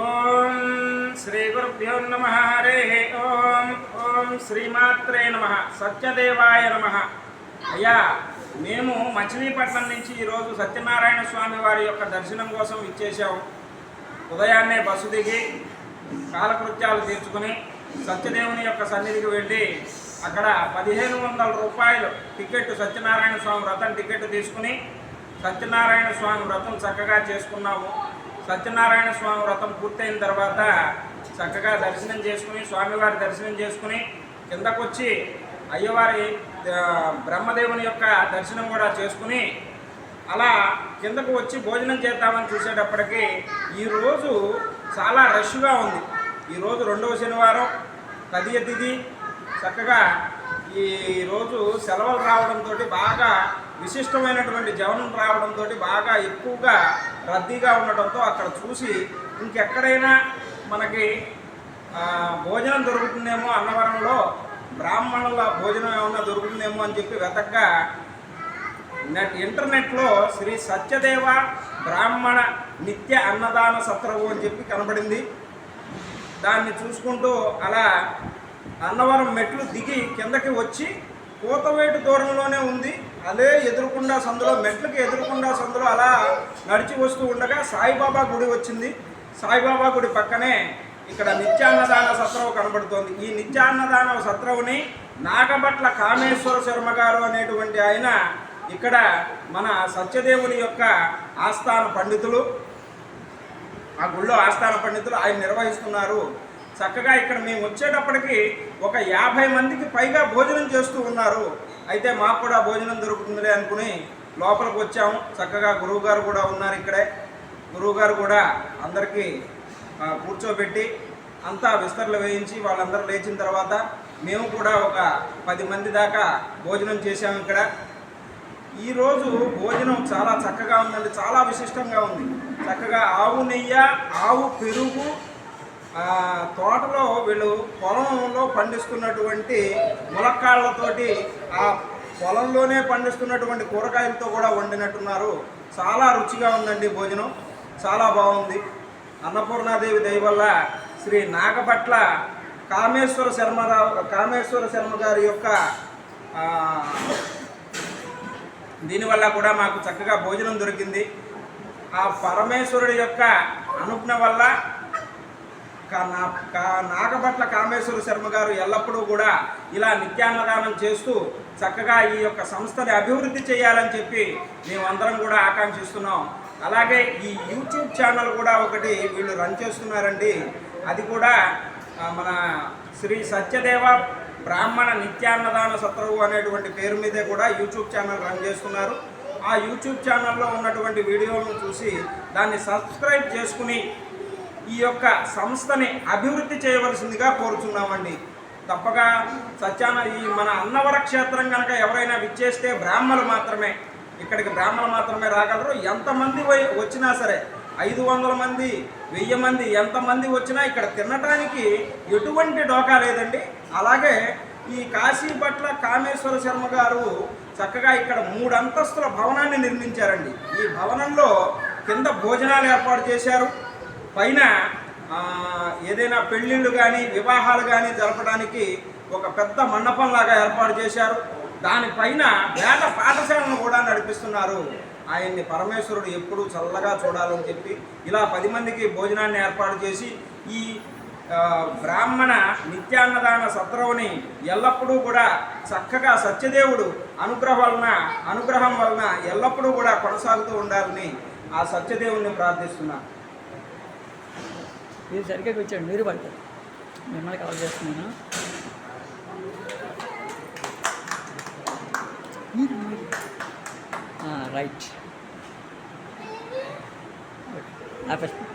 ఓం శ్రీ గురుభ్యో నమ హరే ఓం ఓం శ్రీమాత్రే నమ సత్యదేవాయ నమ. అయ్యా, మేము మచిలీపట్నం నుంచి ఈరోజు సత్యనారాయణ స్వామి వారి యొక్క దర్శనం కోసం ఇచ్చేసాము. ఉదయాన్నే బస్సు దిగి కాలకృత్యాలు తీర్చుకుని సత్యదేవుని యొక్క సన్నిధికి వెళ్ళి అక్కడ 1500 రూపాయలు టికెట్, సత్యనారాయణ స్వామి వ్రతం టికెట్ తీసుకుని సత్యనారాయణ స్వామి వ్రతం చక్కగా చేసుకున్నాము. సత్యనారాయణ స్వామి వ్రతం పూర్తయిన తర్వాత చక్కగా దర్శనం చేసుకుని, స్వామివారి దర్శనం చేసుకుని కిందకొచ్చి అయ్యవారి బ్రహ్మదేవుని యొక్క దర్శనం కూడా చేసుకుని అలా కిందకు వచ్చి భోజనం చేద్దామని చూసేటప్పటికి ఈరోజు చాలా రష్గా ఉంది. ఈరోజు 2వ శనివారం, తదియ తిథి. చక్కగా ఈరోజు సెలవులు రావడంతో బాగా విశిష్టమైనటువంటి జవనం రావడంతో బాగా ఎక్కువగా రద్దీగా ఉండటంతో అక్కడ చూసి ఇంకెక్కడైనా మనకి భోజనం దొరుకుతుందేమో, అన్నవరంలో బ్రాహ్మణుల భోజనం ఏమన్నా దొరుకుతుందేమో అని చెప్పి వెతకగా ఇంటర్నెట్లో శ్రీ సత్యదేవ బ్రాహ్మణ నిత్య అన్నదాన సత్రవు అని చెప్పి కనబడింది. దాన్ని చూసుకుంటూ అలా అన్నవరం మెట్లు దిగి కిందకి వచ్చి కోతవేటు దూరంలోనే ఉంది. అదే ఎదురుకుండా సందులో, మెట్లకి ఎదురుకుండా సందులో అలా నడిచి వస్తూ ఉండగా సాయిబాబా గుడి వచ్చింది. సాయిబాబా గుడి పక్కనే ఇక్కడ నిత్యాన్నదాన సత్రవు కనబడుతోంది. ఈ నిత్యాన్నదాన సత్రవుని నాగభట్ల కామేశ్వర శర్మ గారు అనేటువంటి ఆయన ఇక్కడ మన సత్యదేవుని యొక్క ఆస్థాన పండితులు, ఆ గుళ్ళో ఆస్థాన పండితులు ఆయన నిర్వహిస్తున్నారు. చక్కగా ఇక్కడ మేము వచ్చేటప్పటికి ఒక 50 మందికి పైగా భోజనం చేస్తూ ఉన్నారు. అయితే మాకు కూడా భోజనం దొరుకుతుందిలే అనుకుని లోపలికి వచ్చాము. చక్కగా గురువుగారు కూడా ఉన్నారు ఇక్కడే. గురువుగారు కూడా అందరికీ కూర్చోబెట్టి అంతా విస్తరలు వేయించి వాళ్ళందరూ లేచిన తర్వాత మేము కూడా ఒక 10 మంది దాకా భోజనం చేశాము ఇక్కడ. ఈరోజు భోజనం చాలా చక్కగా ఉందండి, చాలా విశిష్టంగా ఉంది. చక్కగా ఆవు నెయ్యి, ఆవు పెరుగు, తోటలో వీళ్ళు పొలంలో పండిస్తున్నటువంటి ములక్కాళ్ళతోటి, ఆ పొలంలోనే పండిస్తున్నటువంటి కూరగాయలతో కూడా వండినట్టున్నారు. చాలా రుచిగా ఉందండి భోజనం, చాలా బాగుంది. అన్నపూర్ణాదేవి దయ వల్ల శ్రీ నాగభట్ల కామేశ్వర శర్మ గారి యొక్క దీనివల్ల కూడా మాకు చక్కగా భోజనం దొరికింది. ఆ పరమేశ్వరుడి యొక్క అనుజ్ఞ వల్ల నాగభట్ల కామేశ్వర శర్మ గారు ఎల్లప్పుడూ కూడా ఇలా నిత్యాన్నదానం చేస్తూ చక్కగా ఈ యొక్క సంస్థని అభివృద్ధి చేయాలని చెప్పి మేమందరం కూడా ఆకాంక్షిస్తున్నాం. అలాగే ఈ యూట్యూబ్ ఛానల్ కూడా ఒకటి వీళ్ళు రన్ చేస్తున్నారండి. అది కూడా మన శ్రీ సత్యదేవ బ్రాహ్మణ నిత్యాన్నదాన సత్రవు అనేటువంటి పేరు మీదే కూడా యూట్యూబ్ ఛానల్ రన్ చేస్తున్నారు. ఆ యూట్యూబ్ ఛానల్లో ఉన్నటువంటి వీడియోలను చూసి దాన్ని సబ్స్క్రైబ్ చేసుకుని ఈ యొక్క సంస్థని అభివృద్ధి చేయవలసిందిగా కోరుచున్నామండి. తప్పగా ఈ మన అన్నవర క్షేత్రం కనుక ఎవరైనా విచ్చేస్తే బ్రాహ్మణులు మాత్రమే, ఇక్కడికి బ్రాహ్మణులు మాత్రమే రాగలరు. ఎంతమంది వచ్చినా సరే, 500 మంది, 1000 మంది, ఎంతమంది వచ్చినా ఇక్కడ తినటానికి ఎటువంటి డోకా లేదండి. అలాగే ఈ కాశీభట్ల కామేశ్వర శర్మ గారు చక్కగా ఇక్కడ 3 అంతస్తుల భవనాన్ని నిర్మించారండి. ఈ భవనంలో కింద భోజనాలు ఏర్పాటు చేశారు. పైన ఏదైనా పెళ్ళిళ్ళు కానీ వివాహాలు కానీ జరపడానికి ఒక పెద్ద మండపంలాగా ఏర్పాటు చేశారు. దానిపైన వేద పాఠశాలను కూడా నడిపిస్తున్నారు. ఆయన్ని పరమేశ్వరుడు ఎప్పుడూ చల్లగా చూడాలని చెప్పి ఇలా 10 మందికి భోజనాన్ని ఏర్పాటు చేసి ఈ బ్రాహ్మణ నిత్యాన్నదాన సత్రవుని ఎల్లప్పుడూ కూడా చక్కగా సత్యదేవుడు అనుగ్రహం వలన ఎల్లప్పుడూ కూడా కొనసాగుతూ ఉండాలని ఆ సత్యదేవుని ప్రార్థిస్తున్నాను. మీరు సరిగ్గా కూర్చోండి, మీరు పడతారు. మిమ్మల్ని కవర్ చేస్తున్నాను. రైట్. ఆపేస్తాను.